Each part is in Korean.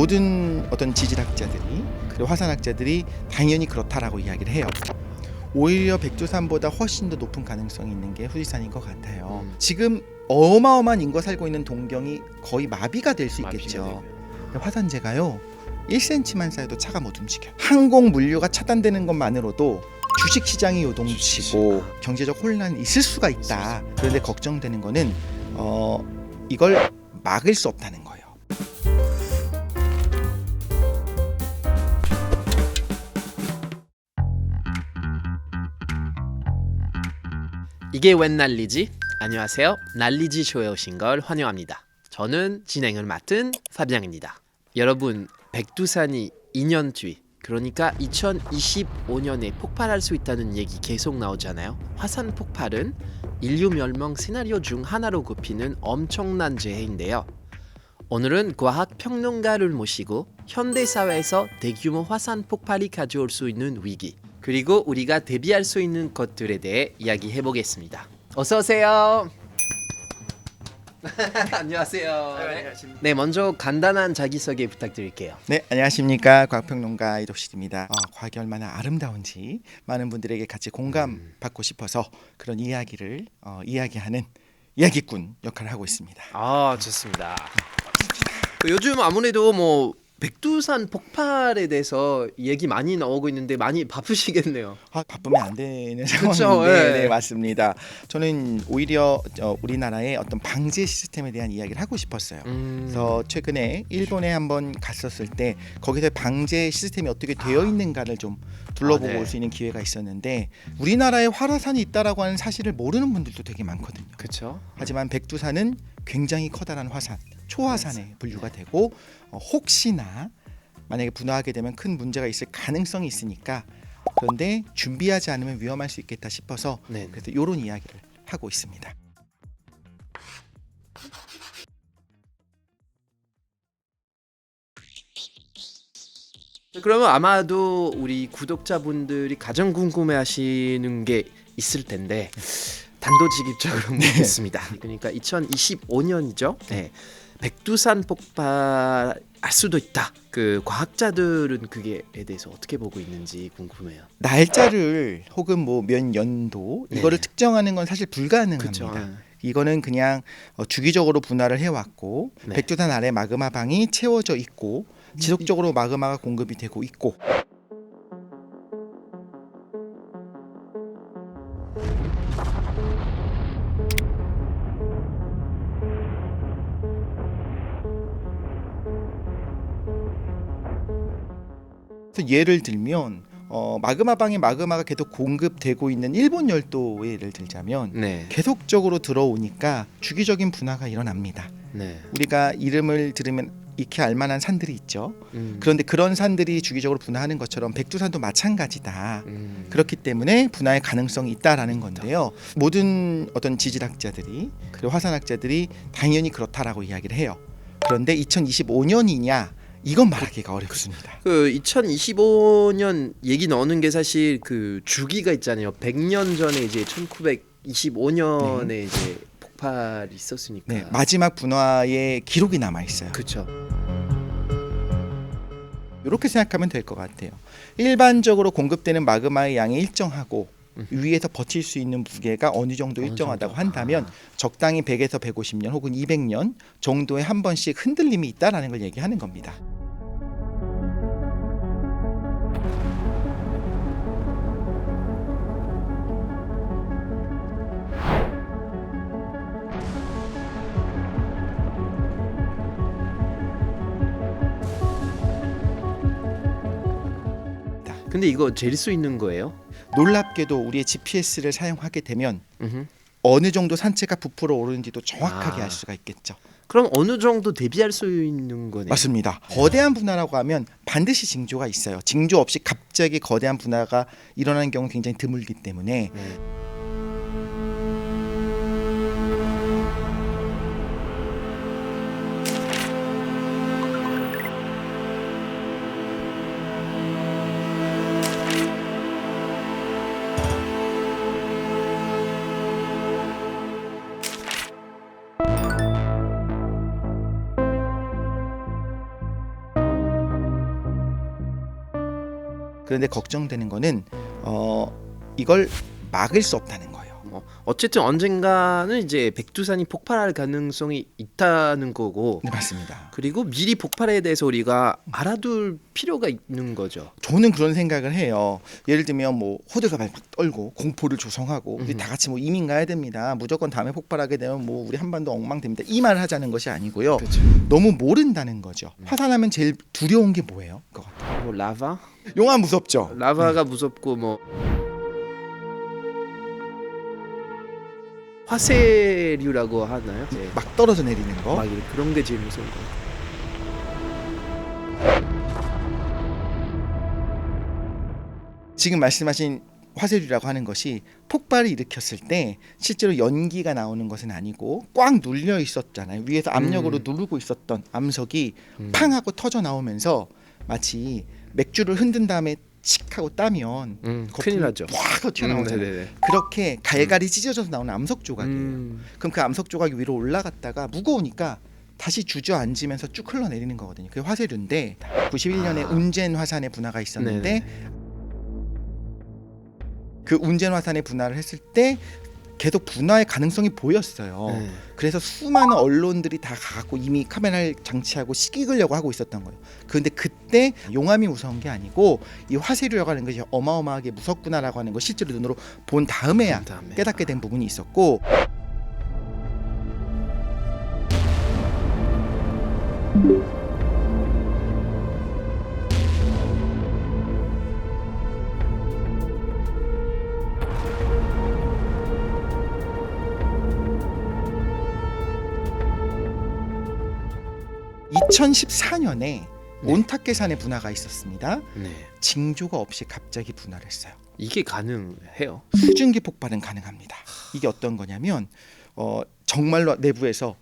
모든 어떤 지질학자들이 그리고 화산학자들이 당연히 그렇다라고 이야기를 해요. 오히려 백두산보다 훨씬 더 높은 가능성이 있는 게 후지산인 것 같아요. 지금 어마어마한 인구가 살고 있는 동경이 거의 마비가 될 수 있겠죠. 화산재가요 1cm만 쌓여도 차가 못 움직여. 항공 물류가 차단되는 것만으로도 주식시장이 요동치고 경제적 혼란이 있을 수가 있다. 그런데 걱정되는 거는 이걸 막을 수 없다는 거예요. 이게 웬 난리지? 안녕하세요. 난리지 쇼에 오신 걸 환영합니다. 저는 진행을 맡은 파비앙입니다. 여러분, 백두산이 2년 뒤, 그러니까 2025년에 폭발할 수 있다는 얘기 계속 나오잖아요. 화산 폭발은 인류 멸망 시나리오 중 하나로 꼽히는 엄청난 재해인데요. 오늘은 과학 평론가를 모시고 현대 사회에서 대규모 화산 폭발이 가져올 수 있는 위기, 그리고 우리가 대비할 수 있는 것들에 대해 이야기해 보겠습니다. 어서 오세요. 안녕하세요. 네, 먼저 간단한 자기소개 부탁드릴게요. 네, 안녕하십니까. 과학평론가 이덕실입니다. 과학이 얼마나 아름다운지 많은 분들에게 같이 공감받고 싶어서 그런 이야기를 이야기하는 이야기꾼 역할을 하고 있습니다. 아, 좋습니다. 요즘 아무래도 뭐 백두산 폭발에 대해서 얘기 많이 나오고 있는데 많이 바쁘시겠네요. 바쁘면 안 되는 그쵸, 상황인데 예. 네, 맞습니다. 저는 오히려 우리나라의 어떤 방제 시스템에 대한 이야기를 하고 싶었어요. 그래서 최근에 일본에 한번 갔었을 때 거기서 방제 시스템이 어떻게 되어 있는가를 좀 둘러보고 네. 올 수 있는 기회가 있었는데 우리나라에 활화산이 있다라고 하는 사실을 모르는 분들도 되게 많거든요. 그렇죠. 하지만 백두산은 굉장히 커다란 화산, 초화산에 분류가 되고 혹시나 만약에 분화하게 되면 큰 문제가 있을 가능성이 있으니까 그런데 준비하지 않으면 위험할 수 있겠다 싶어서 네. 그래서 이런 이야기를 하고 있습니다. 그러면 아마도 우리 구독자분들이 가장 궁금해하시는 게 있을 텐데 단도직입적으로 묻겠습니다. 그러니까 2025년이죠. 네. 백두산 폭발할 수도 있다. 그 과학자들은 그게에 대해서 어떻게 보고 있는지 궁금해요. 날짜를 혹은 뭐 몇 연도 이거를 네. 특정하는 건 사실 불가능합니다. 그렇죠. 이거는 그냥 주기적으로 분화를 해왔고 네. 백두산 아래 마그마방이 채워져 있고 지속적으로 마그마가 공급이 되고 있고 그래서 예를 들면 마그마방에 마그마가 계속 공급되고 있는 일본 열도의 예를 들자면 네. 계속적으로 들어오니까 주기적인 분화가 일어납니다. 네. 우리가 이름을 들으면 익히 알만한 산들이 있죠. 그런데 그런 산들이 주기적으로 분화하는 것처럼 백두산도 마찬가지다. 그렇기 때문에 분화의 가능성이 있다라는 건데요. 모든 어떤 지질학자들이 그리고 화산학자들이 당연히 그렇다라고 이야기를 해요. 그런데 2025년이냐 이건 말하기가 어렵습니다. 그 2025년 얘기 나오는 게 사실 그 주기가 있잖아요. 100년 전에 이제 1925년에 이제 폭발이 있었으니까. 네, 마지막 분화의 기록이 남아 있어요. 그렇죠. 이렇게 생각하면 될 것 같아요. 일반적으로 공급되는 마그마의 양이 일정하고 위에서 버틸 수 있는 무게가 어느 정도 일정하다고 한다면 적당히 100에서 150년 혹은 200년 정도에 한 번씩 흔들림이 있다라는 걸 얘기하는 겁니다. 근데 이거 잴 수 있는 거예요? 놀랍게도 우리의 GPS를 사용하게 되면 음흠. 어느 정도 산체가 부풀어 오르는지도 정확하게 아. 알 수가 있겠죠. 그럼 어느 정도 대비할 수 있는 거네요. 맞습니다. 거대한 분화라고 하면 반드시 징조가 있어요. 징조 없이 갑자기 거대한 분화가 일어나는 경우는 굉장히 드물기 때문에 네. 그런데 걱정되는 거는 이걸 막을 수 없다는 거예요. 어쨌든 언젠가는 이제 백두산이 폭발할 가능성이 있다는 거고. 네, 맞습니다. 그리고 미리 폭발에 대해서 우리가 알아둘 필요가 있는 거죠. 저는 그런 생각을 해요. 예를 들면 뭐 호들갑을 막 떨고 공포를 조성하고 우리 다 같이 뭐 이민 가야 됩니다. 무조건 다음에 폭발하게 되면 뭐 우리 한반도 엉망됩니다. 이 말을 하자는 것이 아니고요. 그렇죠. 너무 모른다는 거죠. 화산하면 제일 두려운 게 뭐예요? 그거 같아요. 뭐 라바? 용암 무섭죠. 라바가 무섭고 뭐 화쇄류라고 하나요? 네. 막 떨어져 내리는 거. 막 이렇게 그런 게 제일 무서운 거. 지금 말씀하신 화쇄류라고 하는 것이 폭발을 일으켰을 때 실제로 연기가 나오는 것은 아니고 꽉 눌려 있었잖아요. 위에서 압력으로 누르고 있었던 암석이 팡 하고 터져 나오면서 마치 맥주를 흔든 다음에 칙 하고 따면 큰일 나죠. 확 하고 튀어나오잖아요. 네네네. 그렇게 갈갈이 찢어져서 나오는 암석 조각이에요. 그럼 그 암석 조각이 위로 올라갔다가 무거우니까 다시 주저앉으면서 쭉 흘러내리는 거거든요. 그게 화쇄류인데 91년에 운젠 화산의 분화가 있었는데 네네. 그 운젠 화산의 분화를 했을 때 계속 분화의 가능성이 보였어요. 네. 그래서 수많은 언론들이 다 가갖고 이미 카메라를 장치하고 시기으려고 하고 있었던 거예요. 그런데 그때 용암이 무서운 게 아니고 이 화쇄류라고 하는 것이 어마어마하게 무섭구나라고 하는 걸 실제로 눈으로 본 다음에야 깨닫게 된 부분이 있었고, (2014년에) 온타케산의 분화가 있었습니다. 네. 징조가 없이 갑자기 분화를 했어요. 이게 가능해요? 수증기 폭발은 가능합니다. 이게 어떤 거냐면 정말로 내부에서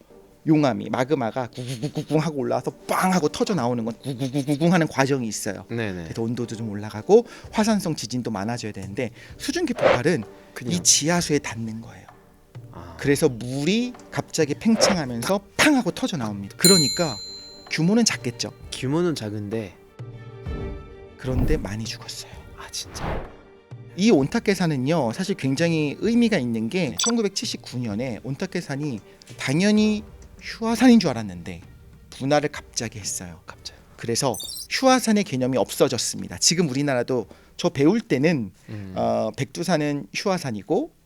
용암이 마그마가 구구구구궁 하고 올라와서 빵 하고 터져 나오는 건 구구구구궁 하는 과정이 있어요. 네네. 그래서 온도도 좀 올라가고 화산성 지진도 많아져야 되는데 수증기 폭발은 이 지하수에 닿는 거예요. 그래서 물이 갑자기 팽창하면서 팡 하고 터져 나옵니다. 그러니까 규모는 작겠죠. 규모는 작은데 그런데 많이 죽었어요. 아 진짜. 이 온타케산은요 사실 굉장히 의미가 있는 게 1979년에 온타케산이 당연히 휴화산인 줄 알았는데 분화를 갑자기 했어요. 갑자기. 그래서 휴화산의 개념이 없어졌습니다. 지금 우리나라도 저 배울 때는 백두산은 휴화산이고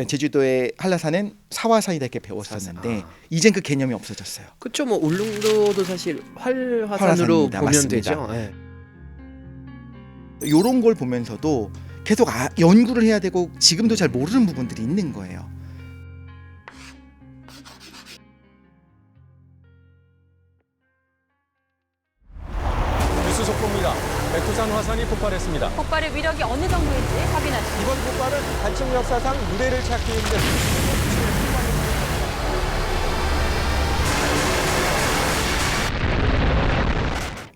제주도의 한라산은 사화산이다 이렇게 배웠었는데 이젠 그 개념이 없어졌어요. 그렇죠. 뭐 울릉도도 사실 활화산으로 활화산입니다. 보면 맞습니다. 되죠. 네. 이런 걸 보면서도 계속 연구를 해야 되고 지금도 잘 모르는 부분들이 있는 거예요. 뉴스 속보입니다. 백두산 화산이 폭발했습니다. 폭발의 위력이 어느 정도인지 확인하시죠. 이번 폭발은 단층 역사상 무대를 찾기 힘든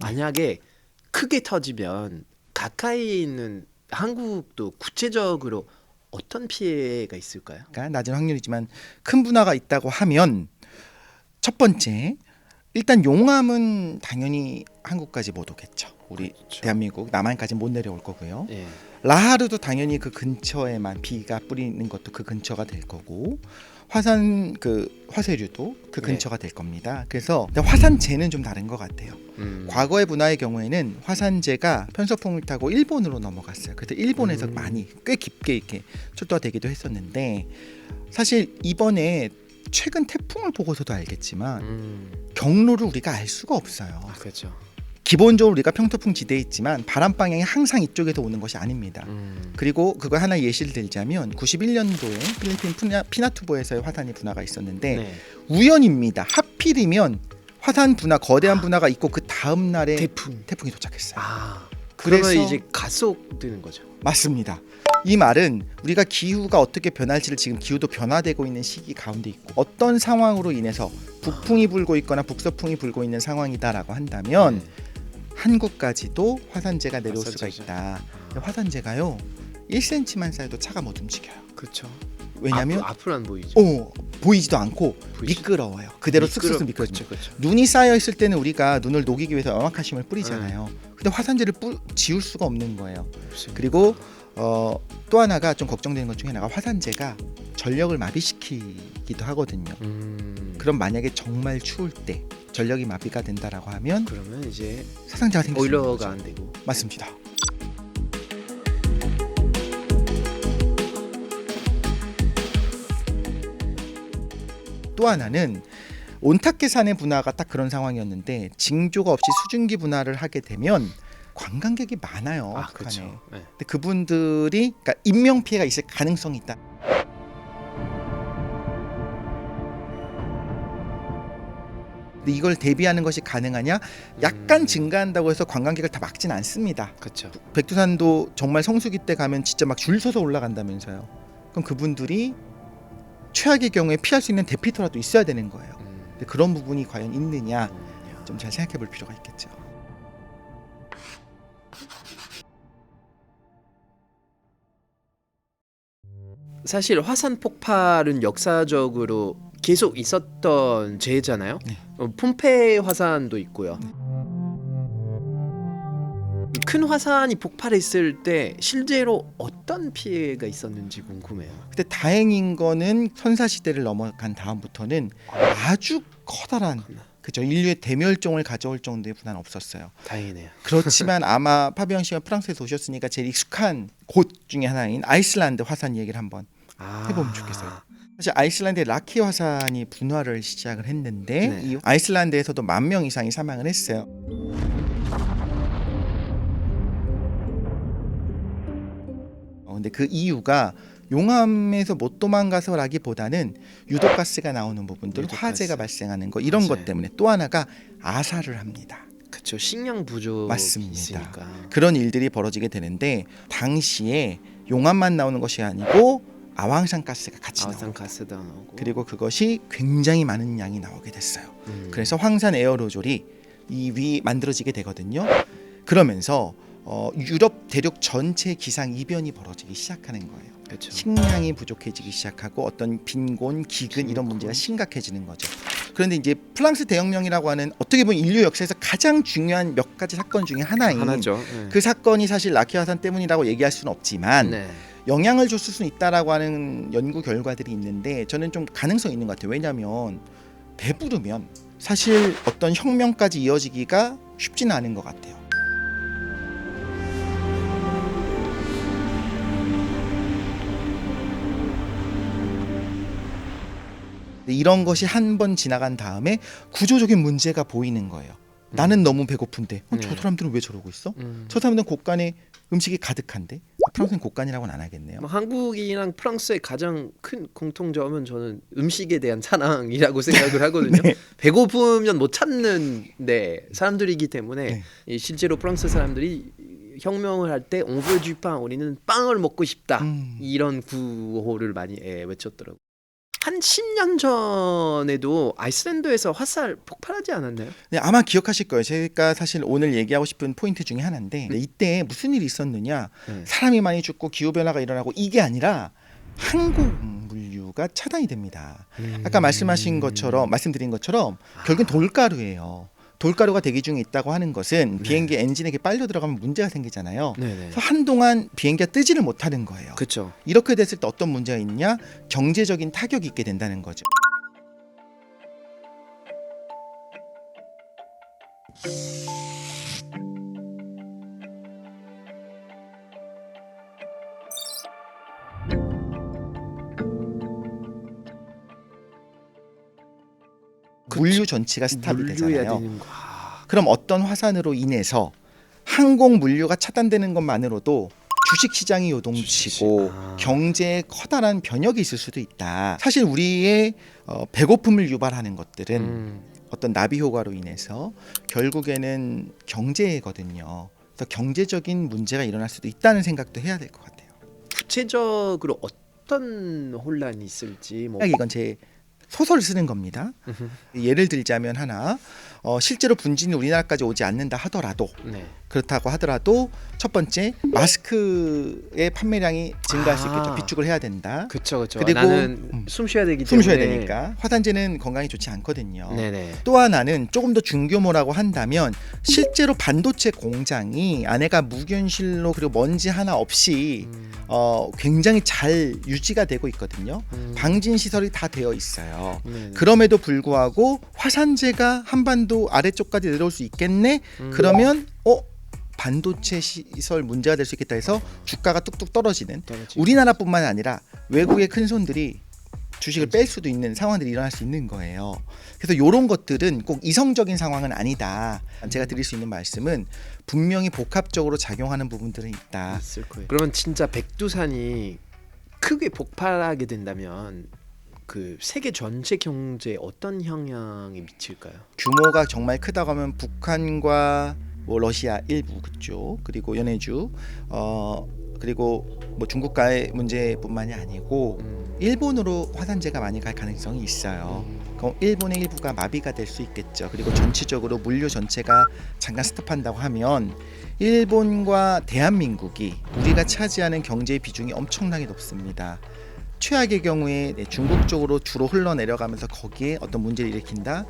만약에 크게 터지면 가까이 있는 한국도 구체적으로 어떤 피해가 있을까요? 그러니까 낮은 확률이지만 큰 분화가 있다고 하면 첫 번째 일단 용암은 당연히 한국까지 못 오겠죠. 우리 그렇죠. 대한민국 남한까지 못 내려올 거고요. 예. 라하르도 당연히 그 근처에만 비가 뿌리는 것도 그 근처가 될 거고 화산 그 화쇄류도 그 근처가 될 겁니다. 그래서 화산재는 좀 다른 것 같아요. 과거의 분화의 경우에는 화산재가 편서풍을 타고 일본으로 넘어갔어요. 그래서 일본에서 많이 꽤 깊게 이렇게 출토가 되기도 했었는데 사실 이번에 최근 태풍을 보고서도 알겠지만 경로를 우리가 알 수가 없어요. 아, 그렇죠. 기본적으로 우리가 평서풍 지대에 있지만 바람 방향이 항상 이쪽에서 오는 것이 아닙니다. 그리고 그걸 하나 예시를 들자면 91년도에 필리핀 피나투보에서의 화산이 분화가 있었는데 네. 우연입니다. 하필이면 화산 분화, 거대한 분화가 있고 그 다음 날에 태풍이 도착했어요. 아, 그래서 그러면 이제 가속되는 거죠. 맞습니다. 이 말은 우리가 기후가 어떻게 변할지를 지금 기후도 변화되고 있는 시기 가운데 있고 어떤 상황으로 인해서 북풍이 불고 있거나 북서풍이 불고 있는 상황이다라고 한다면 한국까지도 화산재가 내려올 수가 있다. 화산재가요 1cm만 쌓여도 차가 못 움직여요. 그렇죠. 왜냐하면 앞으로 안 보이죠. 보이지도 않고 보이지? 미끄러워요. 그대로 쓱쓱 미끄러집니다. 그렇죠. 눈이 쌓여 있을 때는 우리가 눈을 녹이기 위해서 염화칼슘을 뿌리잖아요. 근데 화산재를 지울 수가 없는 거예요. 그리고 또 하나가 좀 걱정되는 것 중에 하나가 화산재가 전력을 마비시키기도 하거든요. 그럼 만약에 정말 추울 때 전력이 마비가 된다라고 하면 그러면 이제 사상자가 생길 수 있는 보일러가 거죠. 안 되고. 맞습니다. 또 하나는 온탁계산의 분화가 딱 그런 상황이었는데 징조가 없이 수증기 분화를 하게 되면 관광객이 많아요. 북한에. 그렇죠. 네. 근데 그분들이 그러니까 인명 피해가 있을 가능성이 있다. 근데 이걸 대비하는 것이 가능하냐? 약간 증가한다고 해서 관광객을 다 막진 않습니다. 그렇죠. 백두산도 정말 성수기 때 가면 진짜 막 줄 서서 올라간다면서요. 그럼 그분들이 최악의 경우에 피할 수 있는 대피터라도 있어야 되는 거예요. 근데 그런 부분이 과연 있느냐 좀 잘 생각해 볼 필요가 있겠죠. 사실 화산 폭발은 역사적으로 계속 있었던 재해잖아요. 네. 폼페이 화산도 있고요. 큰 화산이 폭발했을 때 실제로 어떤 피해가 있었는지 궁금해요. 근데 다행인 거는 선사 시대를 넘어간 다음부터는 아주 커다란 그죠 인류의 대멸종을 가져올 정도의 분화는 없었어요. 다행이네요. 그렇지만 아마 파비앙 씨가 프랑스에서 오셨으니까 제일 익숙한 곳 중에 하나인 아이슬란드 화산 얘기를 한번 해보면 좋겠어요. 사실 아이슬란드의 라키 화산이 분화를 시작을 했는데 네. 이 아이슬란드에서도 10,000명 이상이 사망을 했어요. 근데 그 이유가 용암에서 못 도망가서라기보다는 유독가스가 나오는 부분들, 유독가스. 화재가 발생하는 거 이런 것 맞아요. 때문에 또 하나가 아사를 합니다. 그렇죠. 식량 부족이 맞습니다. 있으니까. 그런 일들이 벌어지게 되는데 당시에 용암만 나오는 것이 아니고 아황산 가스가 같이 나옵니다. 아산가스도 나오고. 그리고 그것이 굉장히 많은 양이 나오게 됐어요. 그래서 황산 에어로졸이 이 위 만들어지게 되거든요. 그러면서 유럽 대륙 전체 기상 이변이 벌어지기 시작하는 거예요. 그렇죠. 식량이 부족해지기 시작하고 어떤 빈곤, 기근 이런 문제가 심각해지는 거죠. 그런데 이제 프랑스 대혁명이라고 하는 어떻게 보면 인류 역사에서 가장 중요한 몇 가지 사건 중에 하나인 하나죠. 네. 그 사건이 사실 라키 화산 때문이라고 얘기할 수는 없지만 네. 영향을 줬을 수는 있다라고 하는 연구 결과들이 있는데 저는 좀 가능성이 있는 것 같아요. 왜냐하면 배부르면 사실 어떤 혁명까지 이어지기가 쉽지는 않은 것 같아요. 이런 것이 한 번 지나간 다음에 구조적인 문제가 보이는 거예요. 나는 너무 배고픈데 저 네. 사람들은 왜 저러고 있어? 저 사람들은 곳간에 음식이 가득한데 프랑스는 곳간이라고는 안 하겠네요. 뭐 한국이랑 프랑스의 가장 큰 공통점은 저는 음식에 대한 사랑이라고 생각을 하거든요. 네. 배고프면 못 찾는데 사람들이기 때문에 네. 이 실제로 프랑스 사람들이 혁명을 할 때 on veut du pain, 우리는 빵을 먹고 싶다 이런 구호를 많이 외쳤더라고요. 한 10년 전에도 아이슬란드에서 화살 폭발하지 않았나요? 네, 아마 기억하실 거예요. 제가 사실 오늘 얘기하고 싶은 포인트 중에 하나인데 이때 무슨 일이 있었느냐. 사람이 많이 죽고 기후변화가 일어나고 이게 아니라 항공 물류가 차단이 됩니다. 아까 말씀드린 것처럼 결국은 돌가루예요. 돌가루가 대기 중에 있다고 하는 것은 비행기 엔진에게 빨려 들어가면 문제가 생기잖아요. 네네. 그래서 한동안 비행기가 뜨지를 못하는 거예요. 그렇죠. 이렇게 됐을 때 어떤 문제가 있냐? 경제적인 타격이 있게 된다는 거죠. 물류 전체가 스탑이 물류해야 되잖아요. 되는 거. 그럼 어떤 화산으로 인해서 항공 물류가 차단되는 것만으로도 주식 시장이 요동치고 경제에 커다란 변혁이 있을 수도 있다. 사실 우리의 배고픔을 유발하는 것들은 어떤 나비 효과로 인해서 결국에는 경제거든요. 그래서 경제적인 문제가 일어날 수도 있다는 생각도 해야 될 것 같아요. 구체적으로 어떤 혼란이 있을지 뭐 이건 제 소설을 쓰는 겁니다. 예를 들자면 하나 실제로 분진이 우리나라까지 오지 않는다 하더라도 네. 그렇다고 하더라도 첫 번째 마스크의 판매량이 증가할 수 있겠죠. 비축을 해야 된다. 그렇죠. 그리고 나는 숨 쉬어야 되기 숨 쉬어야 때문에. 되니까 화산재는 건강에 좋지 않거든요. 네네. 또 하나는 조금 더 중규모라고 한다면 실제로 반도체 공장이 안에가 무균실로 그리고 먼지 하나 없이 굉장히 잘 유지가 되고 있거든요. 방진 시설이 다 되어 있어요. 네네. 그럼에도 불구하고 화산재가 한반도 아래쪽까지 내려올 수 있겠네. 그러면 반도체 시설 문제가 될 수 있겠다 해서 주가가 뚝뚝 떨어지는 우리나라뿐만 아니라 외국의 큰 손들이 주식을 뺄 수도 있는 상황들이 일어날 수 있는 거예요. 그래서 이런 것들은 꼭 이성적인 상황은 아니다. 제가 드릴 수 있는 말씀은 분명히 복합적으로 작용하는 부분들은 있다. 있을 거예요. 그러면 진짜 백두산이 크게 폭발하게 된다면 그 세계 전체 경제에 어떤 영향이 미칠까요? 규모가 정말 크다고 하면 북한과 뭐 러시아 일부 그쪽 그리고 연해주 그리고 뭐 중국과의 문제뿐만이 아니고 일본으로 화산재가 많이 갈 가능성이 있어요. 그럼 일본의 일부가 마비가 될 수 있겠죠. 그리고 전체적으로 물류 전체가 잠깐 스톱한다고 하면 일본과 대한민국이 우리가 차지하는 경제의 비중이 엄청나게 높습니다. 최악의 경우에 중국 쪽으로 주로 흘러내려가면서 거기에 어떤 문제를 일으킨다.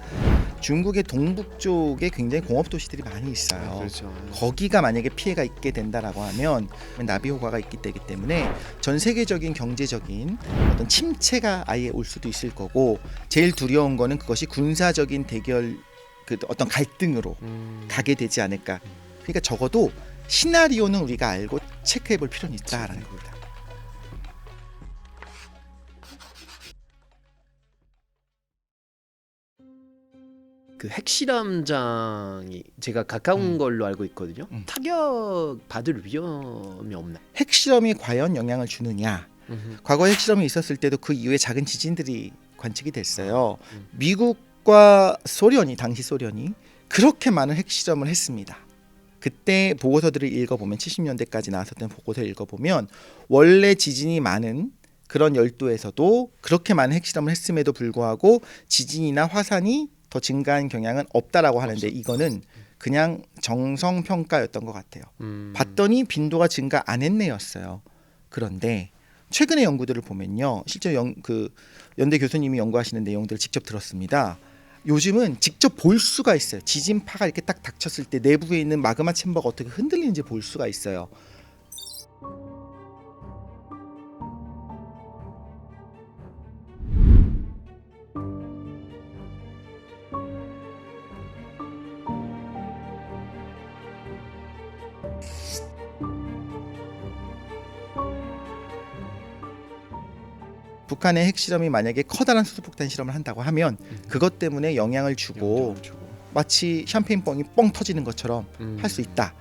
중국의 동북 쪽에 굉장히 공업 도시들이 많이 있어요. 그렇죠. 거기가 만약에 피해가 있게 된다라고 하면 나비 효과가 있기 때문에 전 세계적인 경제적인 어떤 침체가 아예 올 수도 있을 거고 제일 두려운 거는 그것이 군사적인 대결 그 어떤 갈등으로 가게 되지 않을까. 그러니까 적어도 시나리오는 우리가 알고 체크해 볼 필요는 있다라는 겁니다. 그 핵실험장이 제가 가까운 걸로 알고 있거든요. 타격 받을 위험이 없나? 핵실험이 과연 영향을 주느냐? 과거 핵실험이 있었을 때도 그 이후에 작은 지진들이 관측이 됐어요. 미국과 소련이 당시 소련이 그렇게 많은 핵실험을 했습니다. 그때 보고서들을 읽어보면 70년대까지 나왔었던 보고서를 읽어보면 원래 지진이 많은 그런 열도에서도 그렇게 많은 핵실험을 했음에도 불구하고 지진이나 화산이 더 증가한 경향은 없다라고 하는데 이거는 그냥 정성평가였던 것 같아요. 봤더니 빈도가 증가 안 했네였어요. 그런데 최근의 연구들을 보면요. 실제 연대 교수님이 연구하시는 내용들을 직접 들었습니다. 요즘은 직접 볼 수가 있어요. 지진파가 이렇게 딱 닥쳤을 때 내부에 있는 마그마 챔버가 어떻게 흔들리는지 볼 수가 있어요. 북한의 핵실험이 만약에 커다란 수소폭탄 실험을 한다고 하면 그것 때문에 영향을 주고 마치 샴페인병이 뻥 터지는 것처럼 할 수 있다.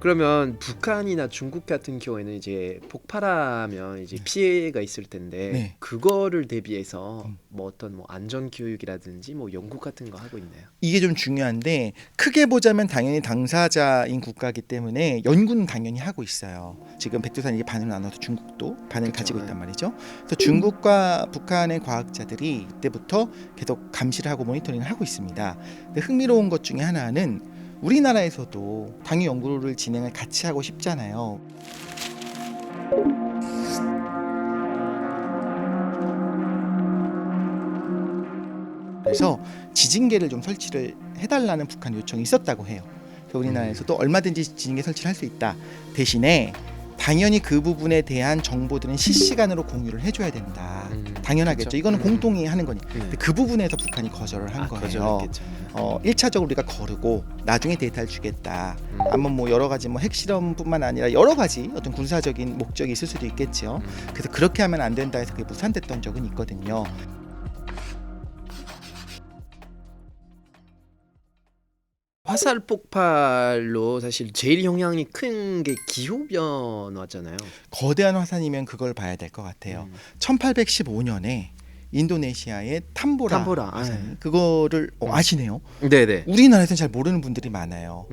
그러면 북한이나 중국 같은 경우에는 이제 폭발하면 이제 피해가 있을 텐데 네. 그거를 대비해서 뭐 어떤 뭐 안전 교육이라든지 뭐 연구 같은 거 하고 있나요? 이게 좀 중요한데 크게 보자면 당연히 당사자인 국가이기 때문에 연구는 당연히 하고 있어요. 지금 백두산 이게 반을 나눠서 중국도 반을 가지고 있단 말이죠. 그래서 중국과 북한의 과학자들이 이때부터 계속 감시를 하고 모니터링을 하고 있습니다. 근데 흥미로운 것 중에 하나는 우리나라에서도 당위 연구를 진행을 같이 하고 싶잖아요. 그래서 지진계를 좀 설치를 해달라는 북한 요청이 있었다고 해요. 그래서 우리나라에서도 얼마든지 지진계 설치를 할 수 있다. 대신에 당연히 그 부분에 대한 정보들은 실시간으로 공유를 해줘야 된다. 당연하겠죠. 그렇죠. 이거는 공동이 하는 거니까. 근데 그 부분에서 북한이 거절을 한 거예요. 거절했겠죠. 1차적으로 우리가 거르고 나중에 데이터를 주겠다. 아마 뭐 여러 가지 뭐 핵실험뿐만 아니라 여러 가지 어떤 군사적인 목적이 있을 수도 있겠죠. 그래서 그렇게 하면 안 된다 해서 그게 무산됐던 적은 있거든요. 화살 폭발로 사실 제일 영향이 큰 게 기후 변화잖아요. 거대한 화산이면 그걸 봐야 될 것 같아요. 1815년에 인도네시아의 탐보라 화산, 네. 그거를 아시네요. 네네. 우리나라에서는 잘 모르는 분들이 많아요.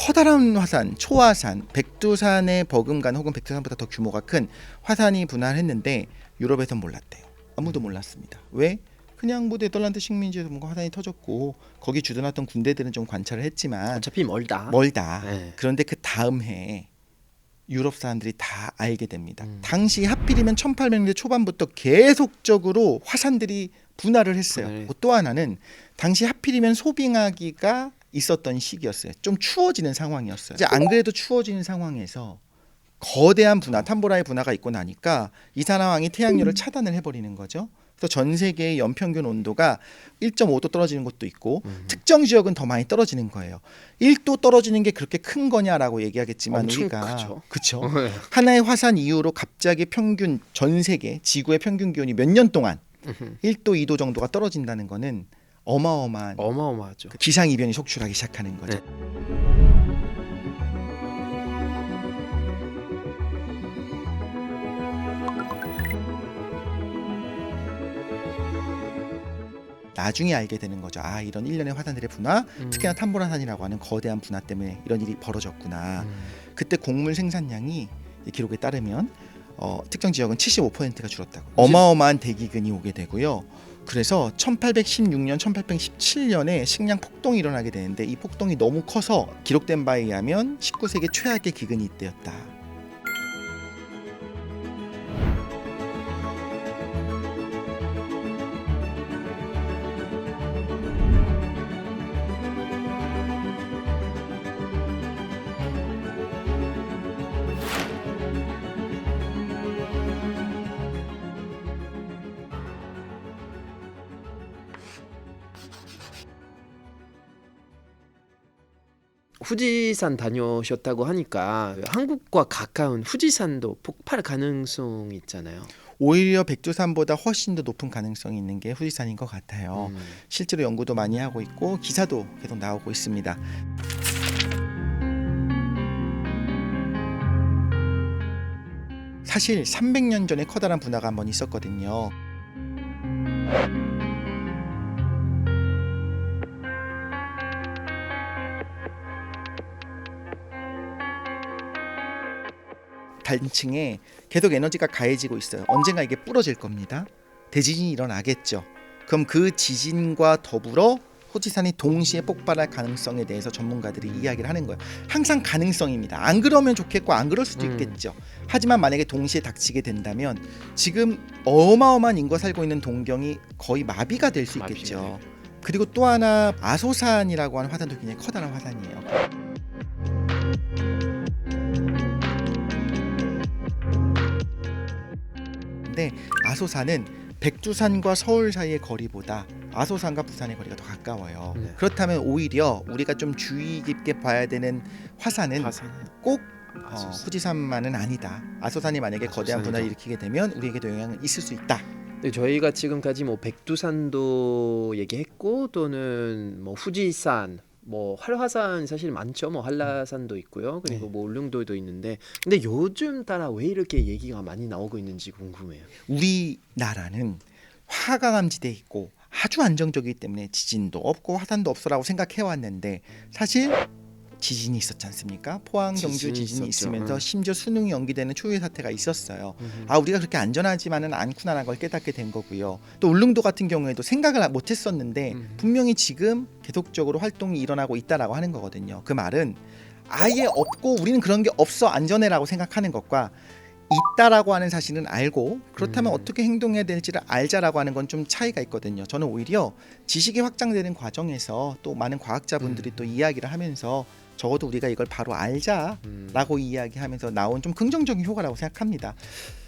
커다란 화산, 초화산, 백두산의 버금간 혹은 백두산보다 더 규모가 큰 화산이 분할했는데 유럽에선 몰랐대요. 아무도 몰랐습니다. 왜? 그냥 뭐 네덜란드 식민지에서 뭔가 화산이 터졌고 거기 주둔했던 군대들은 좀 관찰을 했지만 어차피 멀다. 멀다. 그런데 그 다음 해에 유럽 사람들이 다 알게 됩니다. 음. 당시 하필이면 1800년대 초반부터 계속적으로 화산들이 분할을 했어요. 분할. 또 하나는 당시 하필이면 소빙하기가 있었던 시기였어요. 좀 추워지는 상황이었어요. 이제 안 그래도 추워지는 상황에서 거대한 분화, 탐보라의 분화가 있고 나니까 이 상황이 태양열을 차단을 해버리는 거죠. 그래서 전 세계의 연평균 온도가 1.5도 떨어지는 곳도 있고 특정 지역은 더 많이 떨어지는 거예요. 1도 떨어지는 게 그렇게 큰 거냐라고 얘기하겠지만 엄청 우리가 크죠. 그렇죠. 하나의 화산 이후로 갑자기 평균 전 세계 지구의 평균 기온이 몇 년 동안 1도 2도 정도가 떨어진다는 거는 어마어마한 어마어마하죠. 그 기상 이변이 속출하기 시작하는 거죠. 네. 나중에 알게 되는 거죠. 아, 이런 일련의 화산들의 분화, 특히나 탐보라산이라고 하는 거대한 분화 때문에 이런 일이 벌어졌구나. 그때 곡물 생산량이 기록에 따르면 특정 지역은 75%가 줄었다고. 어마어마한 대기근이 오게 되고요. 그래서 1816년, 1817년에 식량 폭동이 일어나게 되는데 이 폭동이 너무 커서 기록된 바에 의하면 19세기 최악의 기근이 이때였다. 후지산 다녀오셨다고 하니까 한국과 가까운 후지산도 폭발 가능성이 있잖아요. 오히려 백두산보다 훨씬 더 높은 가능성이 있는 게 후지산인 것 같아요. 실제로 연구도 많이 하고 있고 기사도 계속 나오고 있습니다. 사실 300년 전에 커다란 분화가 한번 있었거든요. 단층에 계속 에너지가 가해지고 있어요. 언젠가 이게 부러질 겁니다. 대지진이 일어나겠죠. 그럼 그 지진과 더불어 후지산이 동시에 폭발할 가능성에 대해서 전문가들이 이야기를 하는 거예요. 항상 가능성입니다. 안 그러면 좋겠고 안 그럴 수도 있겠죠. 하지만 만약에 동시에 닥치게 된다면 지금 어마어마한 인구가 살고 있는 동경이 거의 마비가 될 수 있겠죠. 그리고 또 하나 아소산이라고 하는 화산도 굉장히 커다란 화산이에요. 근데 아소산은 백두산과 서울 사이의 거리보다 아소산과 부산의 거리가 더 가까워요. 네. 그렇다면 오히려 우리가 좀 주의 깊게 봐야 되는 화산은 꼭 후지산만은 아니다. 아소산이 만약에 거대한 아소산이죠. 분화를 일으키게 되면 우리에게도 영향이 있을 수 있다. 네, 저희가 지금까지 뭐 백두산도 얘기했고 또는 뭐 후지산, 뭐 활화산 사실 많죠. 뭐 한라산도 있고요. 그리고 뭐 울릉도도 있는데 근데 요즘 따라 왜 이렇게 얘기가 많이 나오고 있는지 궁금해요. 우리나라는 화강암지대에 있고 아주 안정적이기 때문에 지진도 없고 화산도 없어라고 생각해 왔는데 사실 지진이 있었지 않습니까? 포항 경주 지진이 있으면서 심지어 수능이 연기되는 초유의 사태가 있었어요. 아, 우리가 그렇게 안전하지만은 않구나라는 걸 깨닫게 된 거고요. 또 울릉도 같은 경우에도 생각을 못했었는데 분명히 지금 계속적으로 활동이 일어나고 있다라고 하는 거거든요. 그 말은 아예 없고 우리는 그런 게 없어 안전해라고 생각하는 것과 있다라고 하는 사실은 알고 그렇다면 어떻게 행동해야 될지를 알자라고 하는 건 좀 차이가 있거든요. 저는 오히려 지식이 확장되는 과정에서 또 많은 과학자분들이 또 이야기를 하면서 적어도 우리가 이걸 바로 알자라고 이야기하면서 나온 좀 긍정적인 효과라고 생각합니다.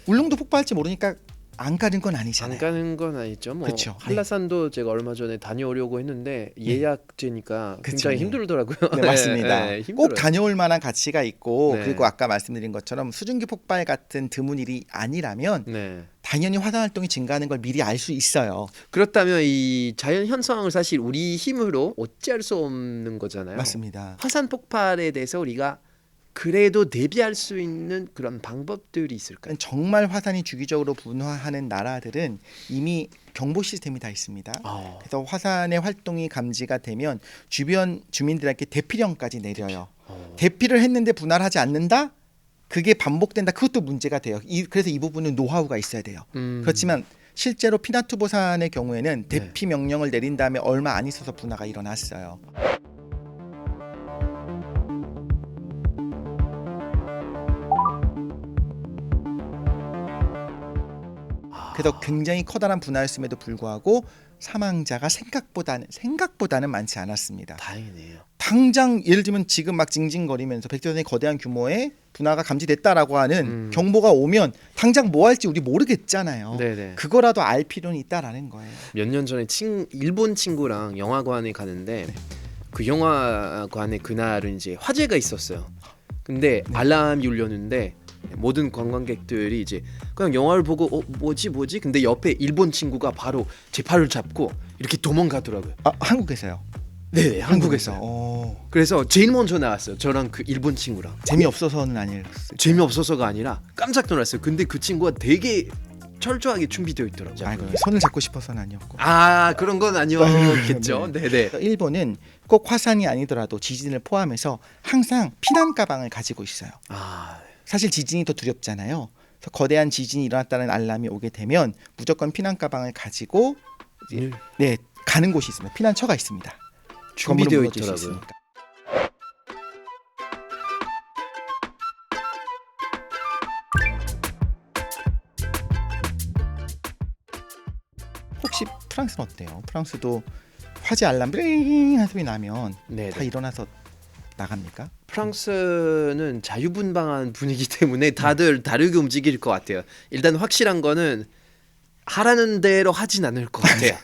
울릉도 폭발할지 모르니까 안 가는 건 아니잖아요. 안 가는 건 아니죠. 뭐 그렇죠. 한라산도 제가 얼마 전에 다녀오려고 했는데 예약제니까 굉장히 그쵸. 힘들더라고요. 네, 맞습니다. 힘들어요. 꼭 다녀올 만한 가치가 있고 네. 그리고 아까 말씀드린 것처럼 수증기 폭발 같은 드문 일이 아니라면 네. 당연히 화산 활동이 증가하는 걸 미리 알 수 있어요. 그렇다면 이 자연 현상을 사실 우리 힘으로 어찌할 수 없는 거잖아요. 맞습니다. 화산 폭발에 대해서 우리가 그래도 대비할 수 있는 그런 방법들이 있을까요? 정말 화산이 주기적으로 분화하는 나라들은 이미 경보 시스템이 다 있습니다. 그래서 화산의 활동이 감지가 되면 주변 주민들에게 대피령까지 내려요. 대피를 했는데 분할하지 않는다? 그게 반복된다. 그것도 문제가 돼요. 그래서 이 부분은 노하우가 있어야 돼요. 그렇지만 실제로 피나투보산의 경우에는 대피 명령을 내린 다음에 얼마 안 있어서 분화가 일어났어요. 그래서 굉장히 커다란 분화였음에도 불구하고 사망자가 생각보다는 많지 않았습니다. 다행이네요. 당장 예를 들면 지금 막 징징거리면서 백두산의 거대한 규모의 분화가 감지됐다라고 하는 경보가 오면 당장 뭐 할지 우리 모르겠잖아요. 네네. 그거라도 알 필요는 있다라는 거예요. 몇 년 전에 일본 친구랑 영화관에 가는데 그 영화관에 그날은 이제 화재가 있었어요. 근데 알람이 울렸는데 모든 관광객들이 이제 그냥 영화를 보고 뭐지? 근데 옆에 일본 친구가 바로 제 팔을 잡고 이렇게 도망가더라고요. 아, 한국에서요? 네, 한국에서. 그래서 제일 먼저 나왔어요. 저랑 그 일본 친구랑. 재미없어서는 아니에요. 재미없어서가 아니라 깜짝 놀랐어요. 근데 그 친구가 되게 철저하게 준비되어 있더라고요. 아이고, 손을 잡고 싶어서는 아니었고. 아, 그런 건 아니었겠죠. 네네. 일본은 꼭 화산이 아니더라도 지진을 포함해서 항상 피난 가방을 가지고 있어요. 아, 사실 지진이 더 두렵잖아요. 그래서 거대한 지진이 일어났다는 알람이 오게 되면 무조건 피난 가방을 가지고 이제, 가는 곳이 있습니다. 피난처가 있습니다. 준비되어 건물은 무너질 수 있더라고요. 있으니까. 혹시 프랑스는 어때요? 프랑스도 화재 알람 링 한 소리 나면 네네. 다 일어나서 나갑니까? 프랑스는 자유분방한 분위기 때문에 다들 다르게 움직일 것 같아요. 일단 확실한 거는 하라는 대로 하진 않을 것 같아요.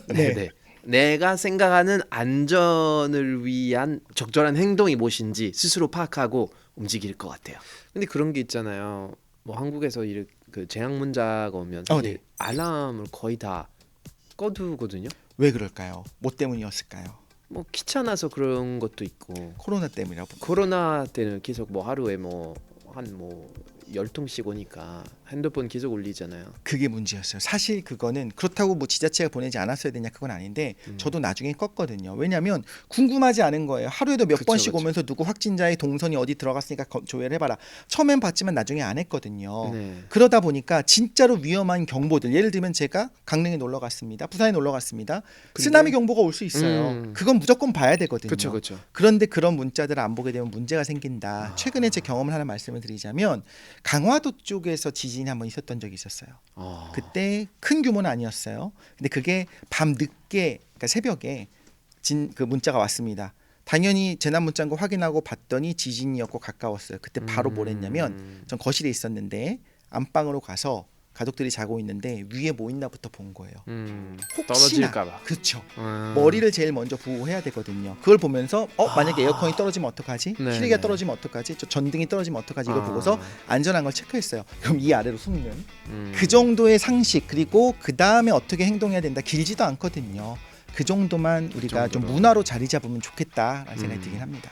네. 네네. 내가 생각하는 안전을 위한 적절한 행동이 무엇인지 스스로 파악하고 움직일 것 같아요. 근데 그런 게 있잖아요. 뭐 한국에서 이렇게 그 재앙 문자가 오면 네. 알람을 거의 다 꺼두거든요. 왜 그럴까요? 뭐 때문이었을까요? 뭐 귀찮아서 그런 것도 있고 코로나 때문이라고. 코로나 때는 계속 뭐 하루에 뭐 한 뭐 10통씩 오니까 핸드폰 계속 울리잖아요. 그게 문제였어요. 사실 그거는 그렇다고 뭐 지자체가 보내지 않았어야 되냐 그건 아닌데 저도 나중에 껐거든요. 왜냐하면 궁금하지 않은 거예요. 하루에도 몇 번씩 오면서 누구 확진자의 동선이 어디 들어갔으니까 조회를 해봐라. 처음엔 봤지만 나중에 안 했거든요. 네. 그러다 보니까 진짜로 위험한 경보들, 예를 들면 제가 강릉에 놀러 갔습니다. 부산에 놀러 갔습니다. 쓰나미 경보가 올 수 있어요. 그건 무조건 봐야 되거든요. 그렇죠. 그런데 그런 문자들을 안 보게 되면 문제가 생긴다. 최근에 제 경험을 하나 말씀을 드리자면 강화도 쪽에서 지진이 한번 있었던 적이 있었어요. 그때 큰 규모는 아니었어요. 근데 그게 밤 늦게, 그러니까 새벽에 그 문자가 왔습니다. 당연히 재난 문자인 거 확인하고 봤더니 지진이었고 가까웠어요. 그때 바로 뭘 했냐면 전 거실에 있었는데 안방으로 가서 가족들이 자고 있는데 위에 뭐 있나부터 본 거예요. 혹시나 떨어질까봐. 그렇죠. 머리를 제일 먼저 보호해야 되거든요. 그걸 보면서 만약에 에어컨이 떨어지면 어떡하지? 네, 실외기가 네. 떨어지면 어떡하지? 저 전등이 떨어지면 어떡하지? 이걸 보고서 안전한 걸 체크했어요. 그럼 이 아래로 숨는 그 정도의 상식, 그리고 그 다음에 어떻게 행동해야 된다. 길지도 않거든요. 그 정도만 우리가 좀 문화로 자리 잡으면 좋겠다라는 생각이 들긴 합니다.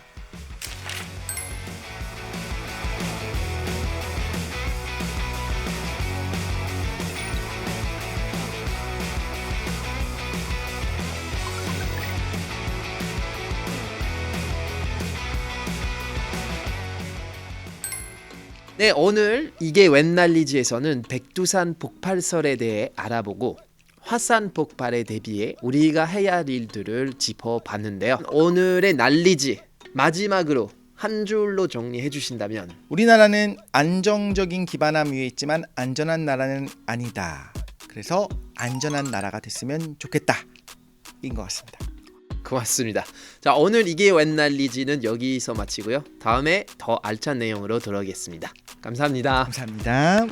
네, 오늘 이게 웬 난리지에서는 백두산 폭발설에 대해 알아보고 화산 폭발에 대비해 우리가 해야 할 일들을 짚어봤는데요. 오늘의 난리지 마지막으로 한 줄로 정리해 주신다면? 우리나라는 안정적인 기반함 위에 있지만 안전한 나라는 아니다. 그래서 안전한 나라가 됐으면 좋겠다. 인 것 같습니다. 고맙습니다. 자, 오늘 이게 웬 난리지는 여기서 마치고요. 다음에 더 알찬 내용으로 돌아오겠습니다. 감사합니다. 감사합니다.